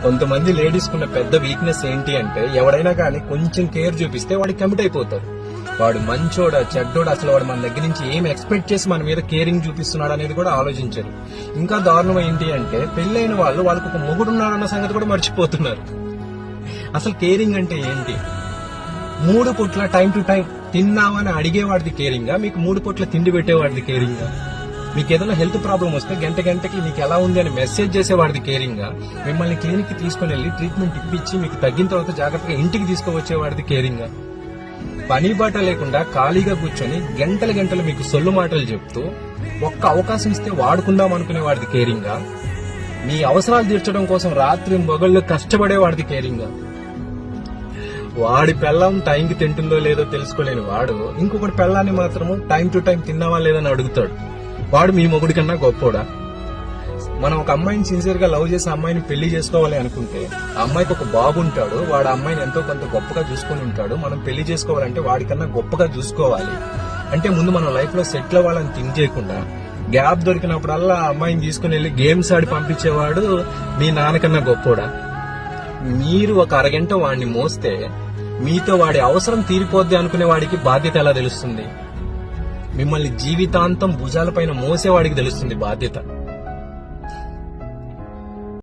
కొంతమంది లేడీస్ కున్న పెద్ద వీక్నెస్ ఏంటి అంటే ఎవడైనా కానీ కొంచెం కేర్ చూపిస్తే వాడికి కమిట్ అయిపోతారు. వాడు మంచోడా చెడ్డోడా, అసలు వాడు మన దగ్గర నుంచి ఏం ఎక్స్పెక్ట్ చేసి మన మీద కేరింగ్ చూపిస్తున్నాడు అనేది కూడా ఆలోచించరు. ఇంకా దారుణం ఏంటి అంటే పెళ్లైన వాళ్ళు వాళ్ళకు ఒక మొగుడున్నాడన్న సంగతి కూడా మర్చిపోతున్నారు. అసలు కేరింగ్ అంటే ఏంటి? 3 పూట్ల టైం టు టైం తిన్నామని అడిగేవాడిది కేరింగా, మీకు 3 పూట్ల తిండి పెట్టేవాడిది కేరింగా, మీకు ఏదైనా హెల్త్ ప్రాబ్లం వస్తే గంటకి మీకు ఎలా ఉంది అని మెసేజ్ చేసేవాడిది కేరింగా, మిమ్మల్ని క్లినిక్ కి తీసుకుని వెళ్లి ట్రీట్మెంట్ ఇప్పించి మీకు తగ్గిన తర్వాత జాగ్రత్తగా ఇంటికి తీసుకువచ్చేవాడిది కేరింగా, పని బాట లేకుండా ఖాళీగా కూర్చొని గంటలు మీకు సొల్లు మాటలు చెప్తూ ఒక్క అవకాశం ఇస్తే వాడుకుందాం అనుకునేవాడిది కేరింగా, మీ అవసరాలు తీర్చడం కోసం రాత్రి మొగళ్ళు కష్టపడేవాడిది కేరింగా. వాడి పెళ్ళం టైంకి తింటుందో లేదో తెలుసుకోలేని వాడు ఇంకొకటి పెళ్ళాన్ని మాత్రము టైం టు టైం తిన్నావా లేదని అడుగుతాడు. వాడు మీ మొగుడి కన్నా గొప్పోడా? మనం ఒక అమ్మాయిని సిన్సియర్ గా లవ్ చేసి అమ్మాయిని పెళ్లి చేసుకోవాలి అనుకుంటే ఆ అమ్మాయికి ఒక బాబు ఉంటాడు, వాడు అమ్మాయిని ఎంతో కొంత గొప్పగా చూసుకుని ఉంటాడు. మనం పెళ్లి చేసుకోవాలంటే వాడికన్నా గొప్పగా చూసుకోవాలి అంటే ముందు మనం లైఫ్ లో సెటిల్ అవ్వాలని థింక్ చేయకుండా గ్యాప్ దొరికినప్పుడల్లా ఆ అమ్మాయిని తీసుకుని వెళ్లి గేమ్స్ ఆడి పంపించేవాడు మీ నాన్నకన్నా గొప్పోడా? మీరు ఒక అరగంట వాడిని మోస్తే మీతో వాడి అవసరం తీరిపోద్ది అనుకునే వాడికి బాధ్యత ఎలా తెలుస్తుంది? మిమ్మల్ని జీవితాంతం భుజాలపైన మోసేవాడికి తెలుస్తుంది బాధ్యత.